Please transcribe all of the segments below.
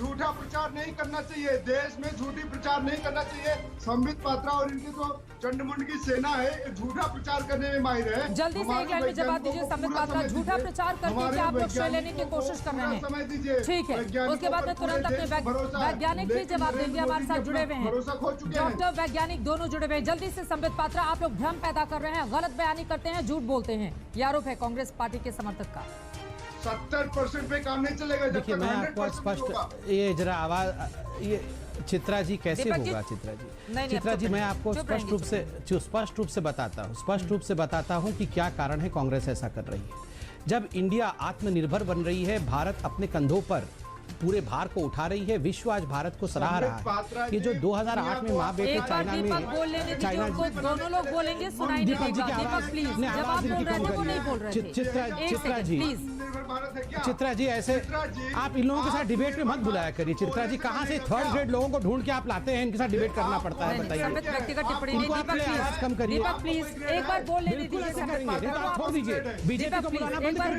झूठा प्रचार नहीं करना चाहिए, देश में झूठी प्रचार नहीं करना चाहिए। संबित पात्रा और इनकी जो चंडमुंड की सेना है ये झूठा प्रचार करने में माहिर है। जल्दी से एक लाइन में जवाब दीजिए। संबित पात्रा झूठा प्रचार करके क्या आप लोग श्रेय लेने की कोशिश कर रहे हैं? ठीक है, उसके बाद में तुरंत अपने वैज्ञानिक भी जवाब देंगे। हमारे साथ जुड़े हुए हैं डॉक्टर, वैज्ञानिक दोनों जुड़े हुए हैं। जल्दी से संबित पात्रा, आप लोग भ्रम पैदा कर रहे हैं, गलत बयानी करते हैं, झूठ बोलते हैं, ये आरोप है कांग्रेस पार्टी के समर्थक का। 70% पे काम नहीं चलेगा। देखिए मैं आपको स्पष्ट ये जरा आवाज ये चित्रा जी कैसे होगा? चित्रा जी मैं आपको स्पष्ट रूप से बताता हूं कि क्या कारण है कांग्रेस ऐसा कर रही है। जब इंडिया आत्मनिर्भर बन रही है, भारत अपने कंधों पर पूरे भार को उठा रही है, विश्व आज भारत को सराह रहा है। ये जो 2008 में माँ बेटे चाइना में दोनों लोग बोलेंगे, सुनाई दीपक जी की आवाज प्लीज, जब आप बोल रहे थे वो नहीं बोल रहे थे। चित्रा जी ऐसे आप इन लोगों के साथ डिबेट में मत बुलाया करिए। चित्रा जी कहाँ से थर्ड ग्रेड लोगों को ढूंढ के आप लाते हैं, इनके साथ डिबेट करना पड़ता है? बताइए, व्यक्तिगत टिप्पणी नहीं। आवाज कम करिए प्लीज, एक बार बोलने दीजिए, छोड़ दीजिए, बीजेपी को बुलाना बंद कर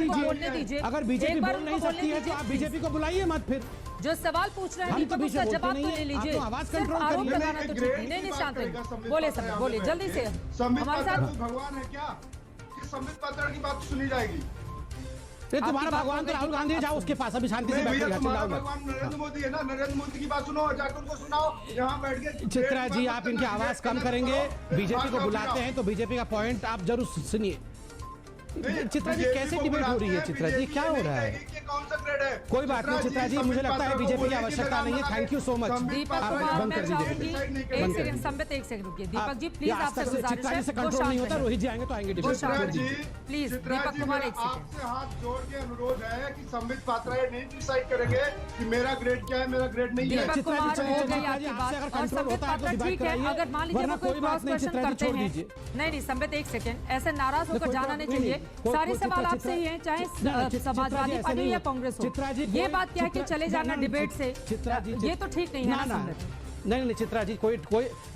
दीजिए। अगर बीजेपी बोल नहीं सकती है तो आप बीजेपी को बुलाइए मत। फिर जो सवाल पूछ रहे हैं तो उसका जवाब तो ले लीजिए। आवाज कंट्रोल आरोप लगाना तो ठीक नहीं, शांत रहिए। बोले सब बोले जल्दी से। हमारे साथ भगवान है क्या कि संबित पात्रा की बात सुनी जाएगी? तुम्हारा भगवान तो राहुल गांधी है, जाओ उसके पास अभी शांति से बैठो। भगवान नरेंद्र मोदी है ना, नरेंद्र मोदी की बात सुनो, जाकर उनको सुनाओ यहाँ बैठ के। चित्रा जी आप इनकी आवाज कम करेंगे, बीजेपी को बुलाते हैं तो बीजेपी का पॉइंट आप जरूर सुनिए। चित्रा जी कैसे डिबेट हो रही है? चित्रा जी क्या हो रहा है? कौन सा ग्रेड है? कोई बात नहीं चित्रा जी, मुझे लगता है बीजेपी की आवश्यकता नहीं है। Thank you so much. Deepak Kumar मैं चाहूंगी एक सेकंड, संबित एक सेकंड रुकिए। दीपक जी प्लीज आपसे गुजारिश है, से कंट्रोल नहीं होता। रोहित जी आएंगे तो आएंगे डिबेट प्लीज। दीपक कुमार एक सेकंड, आपसे हाथ जोड़ के अनुरोध है कि संबित पात्रा ये नहीं डिसाइड करेंगे कि मेरा ग्रेड क्या है, मेरा ग्रेड नहीं है। दीपक कुमार हो गई आपकी बात। और संबित पात्रा ठीक है, अगर मान लीजिए वो कोई क्रॉस क्वेश्चन करते हैं, नहीं संबित एक सेकंड, ऐसे नाराज होकर जाना नहीं चाहिए। सारे सवाल आपसे ही हैं, चाहे समाजवादी पार्टी या कांग्रेस हो। ये बात क्या है कि चले जाना डिबेट से, ये तो ठीक नहीं है ना? नहीं चित्रा जी कोई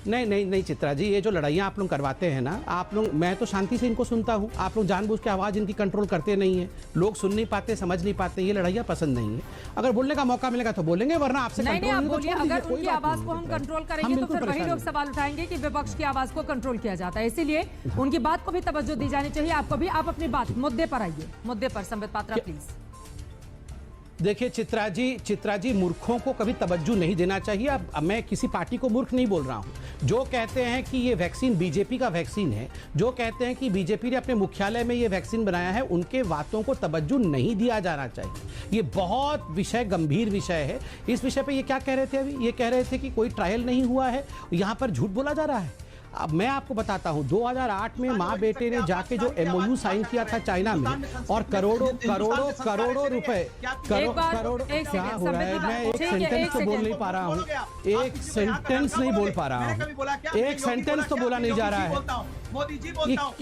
नहीं चित्रा जी, ये जो लड़ाइयाँ आप लोग करवाते हैं ना, आप लोग, मैं तो शांति से इनको सुनता हूँ, आप लोग जानबूझ के आवाज़ इनकी कंट्रोल करते नहीं है। लोग सुन नहीं पाते, समझ नहीं पाते, ये लड़ाइयाँ पसंद नहीं है। अगर बोलने का मौका मिलेगा तो बोलेंगे, वरना आपसे नहीं आप बोलिए। अगर उनकी आवाज़ को हम कंट्रोल करेंगे तो फिर वही लोग सवाल उठाएंगे कि विपक्ष की आवाज़ को कंट्रोल किया जाता है। इसीलिए उनकी बात को भी तवज्जो दी जानी चाहिए। आपको भी, आप अपनी बात मुद्दे पर आइए, मुद्दे पर। संबित पात्रा प्लीज। देखिए चित्रा जी मूर्खों को कभी तवज्जो नहीं देना चाहिए। अब मैं किसी पार्टी को मूर्ख नहीं बोल रहा हूं। जो कहते हैं कि ये वैक्सीन बीजेपी का वैक्सीन है, जो कहते हैं कि बीजेपी ने अपने मुख्यालय में ये वैक्सीन बनाया है, उनके बातों को तवज्जो नहीं दिया जाना चाहिए। ये बहुत गंभीर विषय है। इस विषय पे ये क्या कह रहे थे अभी? ये कह रहे थे कि कोई ट्रायल नहीं हुआ है, यहाँ पर झूठ बोला जा रहा है। अब मैं आपको बताता हूं, 2008 में माँ बेटे ने जाके जो MOU साइन किया था चाइना में, और करोड़ों रुपए क्या हो रहा है? मैं एक सेंटेंस तो बोल नहीं पा रहा हूँ, एक सेंटेंस नहीं बोल पा रहा हूँ, एक सेंटेंस तो बोला नहीं जा रहा है। मोदी जी बोलता हूं,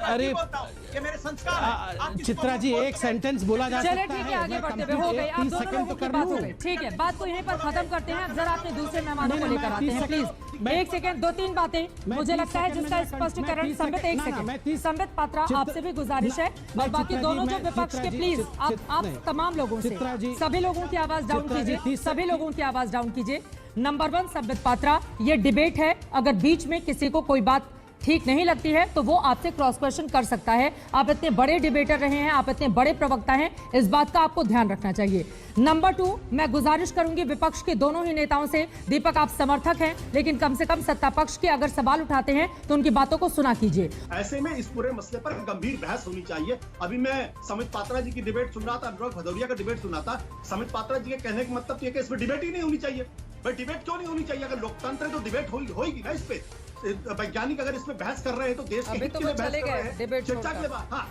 अरे ये मेरे संस्कार। चित्रा जी एक सेंटेंस बोला जा सकता है। चलिए ठीक है, आगे बढ़ते हुए हो गई, आप दोनों लोगों की बात हो गई। ठीक है, बात को यहीं पर खत्म करते हैं। जरा अपने दूसरे मेहमानों को लेकर आते हैं प्लीज। एक सेकंड, 2-3 बातें मुझे लगता है जिसका स्पष्टीकरण। संबित एक सेकंड, संबित पात्रा आपसे भी गुजारिश है, और बाकी दोनों जो विपक्ष के, प्लीज आप तमाम लोगों से, सभी लोगों की आवाज डाउन कीजिए, सभी लोगों की आवाज डाउन कीजिए। नंबर 1 संबित पात्रा, ये डिबेट है, अगर बीच में किसी को कोई बात ठीक नहीं लगती है तो वो आपसे क्रॉस क्वेश्चन कर सकता है। आप इतने बड़े डिबेटर रहे हैं, आप इतने बड़े प्रवक्ता हैं, इस बात का आपको ध्यान रखना चाहिए। नंबर 2, मैं गुजारिश करूंगी विपक्ष के दोनों ही नेताओं से, दीपक आप समर्थक हैं लेकिन कम से कम सत्ता पक्ष के अगर सवाल उठाते हैं तो उनकी बातों को सुना कीजिए। ऐसे में इस पूरे मसले पर गंभीर बहस होनी चाहिए। अभी मैं संबित पात्रा जी की डिबेट सुन रहा था, अनुराग भदौरिया का डिबेट सुना था। संबित पात्रा जी के कहने का मतलब ये कि इसमें डिबेट ही नहीं होनी चाहिए। भाई डिबेट क्यों नहीं होनी चाहिए? अगर लोकतंत्र है तो डिबेट होगी ना। इस पे वैज्ञानिक अगर इसमें बहस कर रहे हैं तो देश के हित के लिए बहस कर रहे हैं, चर्चा के लिए। हाँ,